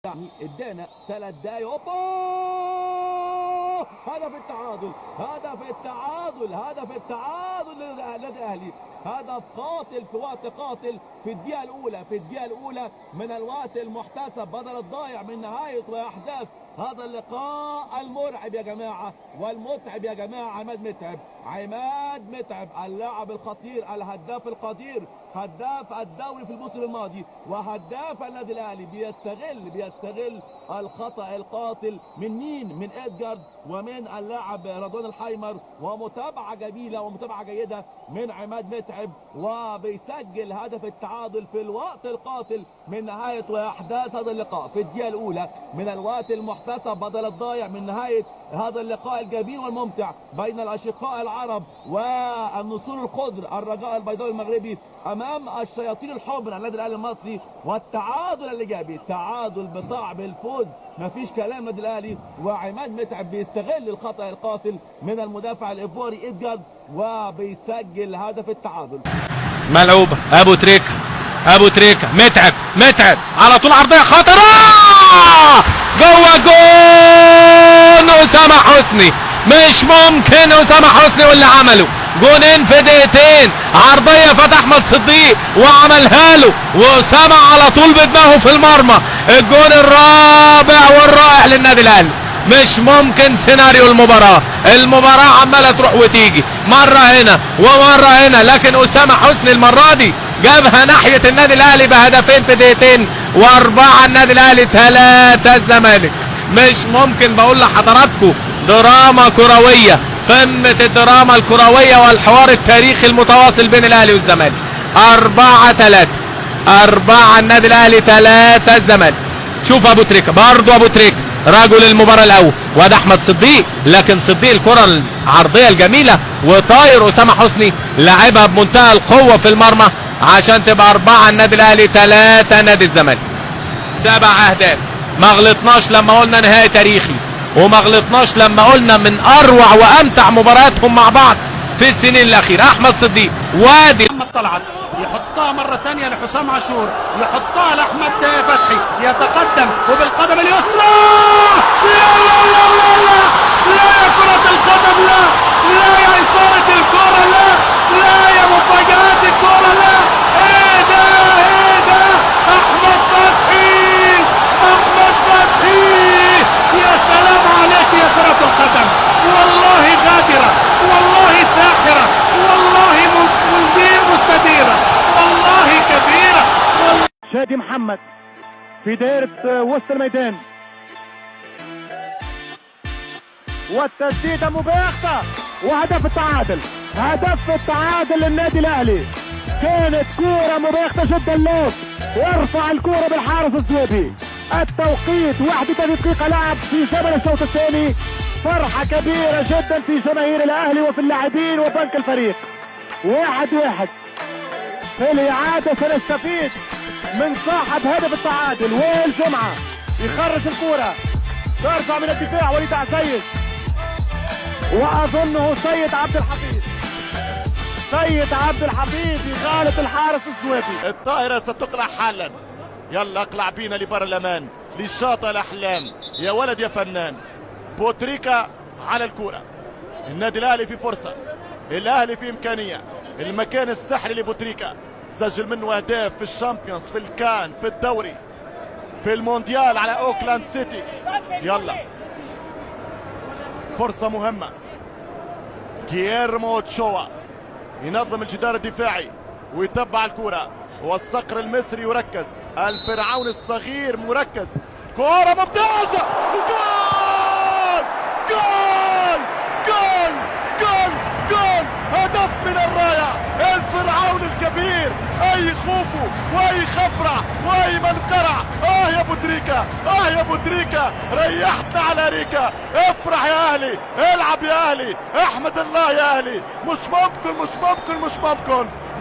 يعني ادانا 3 دقايق. اوبا، هدف التعادل، هدف التعادل، هدف التعادل للنادي الاهلي. هدف قاتل في وقت قاتل في الدقيقه الاولى، في الدقيقه الاولى من الوقت المحتسب بدل الضايع من نهايه واحداث هذا اللقاء المرعب يا جماعه والمتعب يا جماعه. عماد متعب اللاعب الخطير، الهداف القدير، هداف الدوري في الموسم الماضي وهداف النادي الاهلي، بيستغل الخطأ القاتل من مين؟ من ادجارد ومن اللاعب رضوان الحيمر، ومتابعة جميلة ومتابعة جيدة من عماد متعب، وبيسجل هدف التعادل في الوقت القاتل من نهاية واحداث هذا اللقاء في الدقيقة الاولى من الوقت المحتسب بدل الضايع من نهاية هذا اللقاء الجميل والممتع بين الاشقاء العرب والنسور الخضر الرجاء البيضاوي المغربي امام الشياطين الحمر النادي الاهلي المصري. والتعادل الايجابي، تعادل بطعم الفوز، مفيش كلام. النادي الاهلي وعماد متعب بيستغل الخطأ القاتل من المدافع الايفواري ادجارد وبيسجل هدف التعادل. ملعوبه ابو تريكه متعب على طول، عرضيه خطره جوه جون اسامه حسني. مش ممكن اسامه حسني واللي عمله جونين في دقيقتين. عرضيه فتح احمد صديق وعملها له، واسامه على طول بدماغه في المرمى. الجون الرابع والرائع للنادي الاهلي. مش ممكن سيناريو المباراه عماله تروح وتيجي، مره هنا ومره هنا، لكن اسامه حسني المره دي جابها ناحيه النادي الاهلي بهدفين في دقيقتين، واربعه النادي الاهلي 3 الزمالك. مش ممكن، بقول لحضراتكم دراما كرويه، قمه الدراما الكرويه والحوار التاريخي المتواصل بين الاهلي والزمالك. 4-3، 4 النادي الاهلي 3 الزمالك. شوف ابو تريكه، برضه ابو تريكه رجل المباراه الاول، وده احمد صديق، لكن صديق الكره العرضيه الجميله وطاير اسامه حسني لعبها بمنتهى القوه في المرمى عشان تبقى 4 النادي الاهلي 3 نادي الزمالك. 7 اهداف. ما غلطناش لما قلنا نهائي تاريخي، وما غلطناش لما قلنا من اروع وامتع مبارياتهم مع بعض في السنين الاخيره. احمد صديق وادي محمد طلعت يحطها مرة ثانية لحسام عاشور، يحطها لأحمد فتحي، يتقدم وبالقدم اليسرى. لا لا لا لا لا لا يا كرة القدم، لا لا يا إثارة الكرة، لا لا يا مفاجآت الكرة، لا. إيه ده أحمد فتحي، يا سلام عليك يا كرة القدم، والله غادرة، والله ساحرة، والله مستديرة، والله كبيرة. شادي محمد في دائرة وسط الميدان، والتسديدة مباغتة، وهدف التعادل، هدف التعادل للنادي الاهلي. كانت كورة مباغتة جدا له، وارفع الكورة بالحارس الزويبي. التوقيت 31 دقيقة لعب في جبل الشوط الثاني. فرحة كبيرة جدا في جماهير الاهلي وفي اللاعبين وبنك الفريق. 1-1. في الإعادة سنستفيد من صاحب هدف التعادل وائل جمعة، يخرج الكرة، ترفع من الدفاع وليد عزيز، وأظنه سيد عبد الحفيظ يغالط الحارس الزويبي. الطائرة ستقلع حالا، يلا اقلع بينا لبر الأمان، لشاطئ الأحلام، يا ولد يا فنان. بوتريكا على الكرة، النادي الأهلي في فرصة، الأهلي في إمكانية، المكان السحري لبوتريكا، سجل منه اهداف في الشامبيونز، في الكان، في الدوري، في المونديال على اوكلاند سيتي. يلا فرصة مهمة، جيرمو تشوا ينظم الجدار الدفاعي ويتبع الكرة، والصقر المصري يركز، الفرعون الصغير مركز، كرة ممتازة، جول جول جول جول جول، هدف من الراية، الفرعون الكبير، اي خوفه واي خفرع واي منقرع. يا ابو تريكة، يا ابو تريكة، ريحتنا على ريكا. افرح يا اهلي، العب يا اهلي، احمد الله يا اهلي. مش ممكن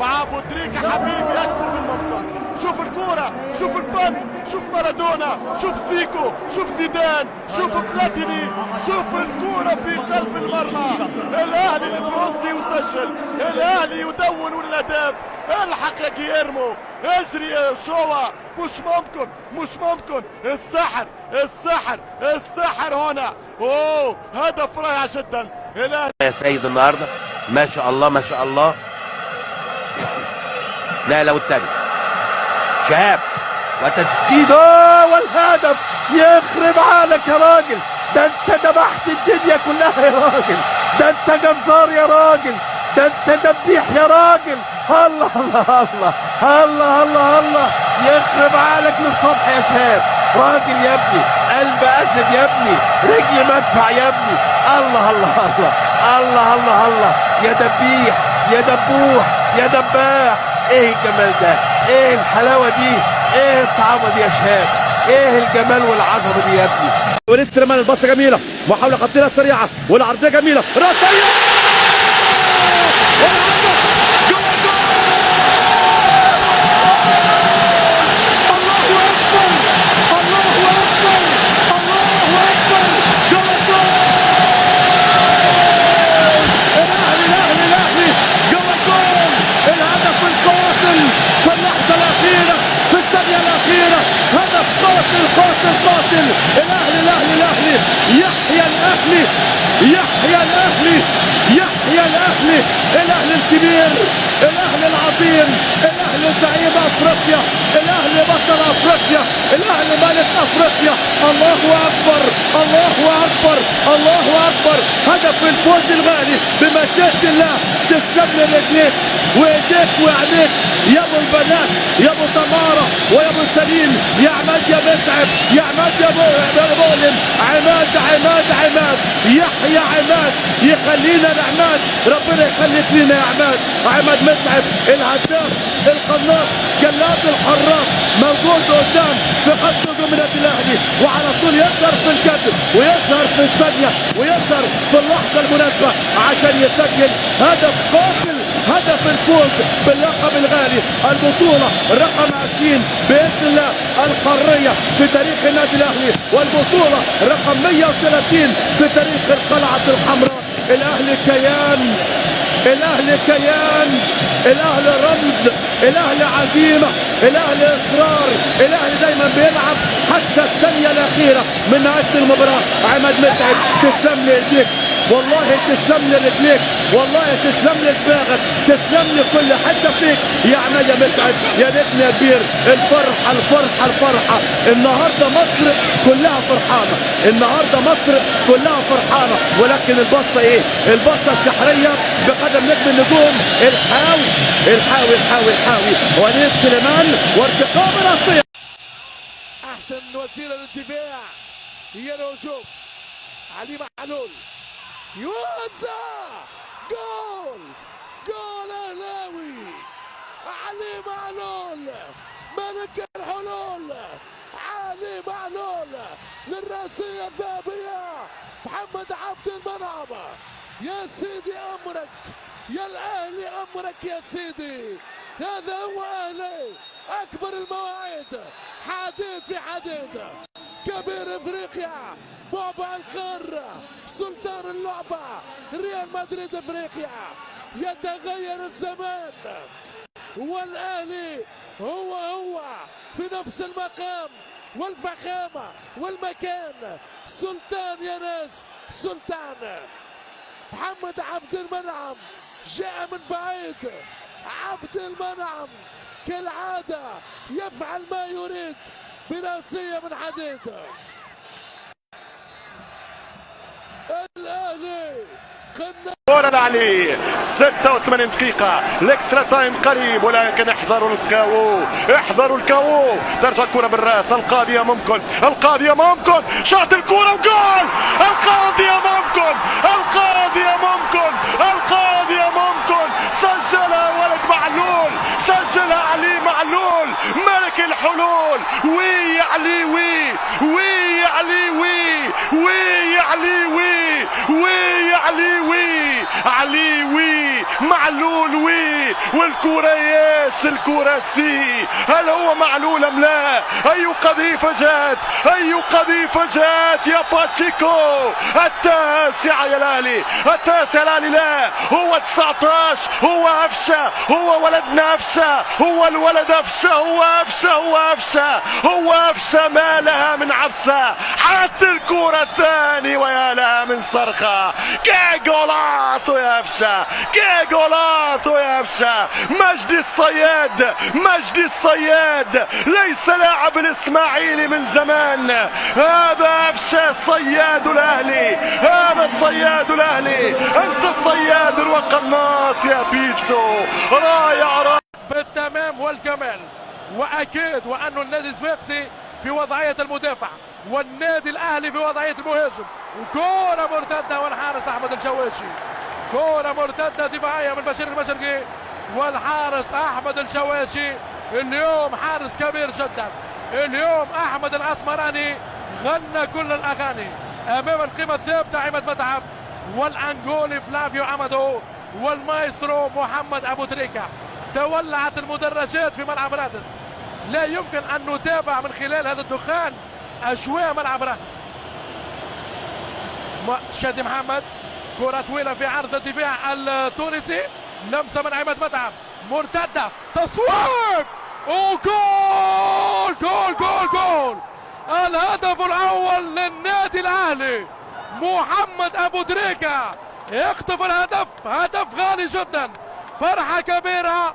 مع ابو تريكة حبيبي اكثر من ممكن. شوف الكورة، شوف الفن، شوف مارادونا، شوف سيكو، شوف زيدان، شوف بلاتيني، شوف الكورة في قلب المرمى. الاهلي البروسي يسجل، الاهلي يدون الاهداف، الحق يا جيرمو، اجري يا شوا، مش ممكن مش ممكن، السحر السحر السحر هنا. اوه هدف رائع جدا. يا سيد النهارده ما شاء الله ما شاء الله. لا لو التاني شهاب وتسديده والهدف. يخرب عليك يا راجل، ده انت ذبحت الدنيا كلها يا راجل، ده انت جزار يا راجل، ده انت دبيح يا راجل. الله الله الله الله الله الله، يخرب عليك للصبح يا شهاب. راجل يا ابني، قلب اسد يا ابني، رجل مدفع يا ابني. الله الله الله الله الله الله، يا دبيح يا دبوح يا دباح. ايه الجمال ده، ايه الحلاوه دي، ايه الطعامه دي يا شهاب، ايه الجمال والعظمه دي يا ابني. وليد سليمان الباصه جميله، محاوله خطيره سريعه والعرضيه جميله راسيه. قاتل الاهلي الاهلي الاهلي، يحيى الاهلي يحيى الاهلي يحيى الاهلي، الاهلي الكبير، الاهلي العظيم، الاهلي زعيم افريقيا، الاهلي بطل افريقيا، الاهلي ملك افريقيا. الله اكبر الله اكبر الله اكبر، هدف الفوز الغالي بمشيئة الله. تسلم لي رجليك وايديك وعينيك يا ابو البنات، يا ابو تماره ويا ابو سليم، يا عماد يا متعب، يا عماد يا مؤلم، عماد عماد عماد، يحيى عماد، يخلينا لعماد، ربنا يخليك لنا يا عماد. عماد متعب الهداف القناص جلاد الحراس موجود قدام في خط هجوم النادي الاهلي، وعلى طول يظهر في الكادر ويظهر في الثانيه ويظهر في اللحظه المناسبه عشان يسجل هدف قاتل، هدف الفوز باللقب الغالي، البطولة رقم 20 بإذن الله القارية في تاريخ النادي الأهلي، والبطولة رقم 130 في تاريخ القلعة الحمراء. الأهلي كيان، الأهلي كيان، الأهلي رمز، الأهلي عزيمة، الأهلي إصرار، الأهلي دايما بيلعب حتى الثانية الأخيرة من نهاية المباراة. عماد متعب تسلم لي ايديك، والله تسلم لي رجليك، والله تسلم لي دماغك، تسلم لي كل حته فيك يا عماد يا متعب، يا ريتني يا كبير. الفرحه الفرحه الفرحه، النهارده مصر كلها فرحانه، النهارده مصر كلها فرحانه، ولكن البصه ايه؟ البصه السحريه بقدم نجم النجوم الحاوي الحاوي الحاوي الحاوي وليد سليمان، وارتقاء راسيه. احسن وسيله للدفاع هي الهجوم. علي معلول يوزع، جول جول اهلاوي. علي معلول ملك الحلول، علي معلول للراسيه الذهبيه. محمد عبد المنعم، يا سيدي امرك يا الاهلي، امرك يا سيدي، هذا هو اهلي، اكبر المواعيد، حديد في حديد، كبير افريقيا، بعبع القاره، سلطان اللعبه، ريال مدريد افريقيا. يتغير الزمان والاهلي هو في نفس المقام والفخامه والمكان. سلطان يا ناس، سلطان. محمد عبد المنعم جاء من بعيد، عبد المنعم كالعادة يفعل ما يريد براسية من حديد. الأهلي كرة الأهلي 86 دقيقة، الاكسترا تايم قريب، ولكن احذروا الكاو، احذروا الكاو. ترجع الكرة بالراس، القاضية ممكن، القاضية ممكن، شاط الكرة وجول. القاضية ممكن، القاضية ممكن، القاضية ممكن، سجلها ولد معلول، سجلها علي معلول ملك الحلول. وي علي وي، وي علي وي، وي علي وي، وي علي وي، علي وي، معلول وي، والكرة ياس، الكرة سي. هل هو معلول ام لا؟ اي قذيفة جات، اي قذيفة جات يا باتشيكو. التاسعة يا الاهلي، التاسعة الاهلي، لا هو 19، هو افشة، هو ولدنا أفسة، هو الولد أفسة، هو أفسة، هو أفسة، هو أفسة، ما لها من عفسة، حتى الكرة الثاني ويا لها من صرخة. كي جولاتو يا أفسة، كي جولاتو يا أفسة. مجدي الصياد، مجدي الصياد ليس لاعب الإسماعيلي من زمان، هذا أفسة صياد الأهلي، هذا صياد الأهلي. أنت الصياد الوقناص يا بيتسو، رائع رائع بالتمام والكمال. واكيد وأن النادي الصفاقسي في وضعية المدافع والنادي الاهلي في وضعية المهاجم. وكرة مرتدة والحارس احمد الشواشي، كرة مرتدة دفاعية من بشير المشرقي والحارس احمد الشواشي. اليوم حارس كبير جدا، اليوم احمد الاسمراني غنى كل الاغاني امام القيمة الثابتة عماد متعب والانجولي فلافيو امادو والمايسترو محمد ابو تريكة. تولعت المدرجات في ملعب رادس، لا يمكن ان نتابع من خلال هذا الدخان اجواء ملعب رادس. شادي محمد، كرة طويلة في عرض الدفاع التونسي، لمسة من عماد متعب، مرتدة، تصويب، وجول جول جول جول. الهدف الاول للنادي الاهلي، محمد ابو تريكة يخطف الهدف، هدف غالي جدا، فرحة كبيرة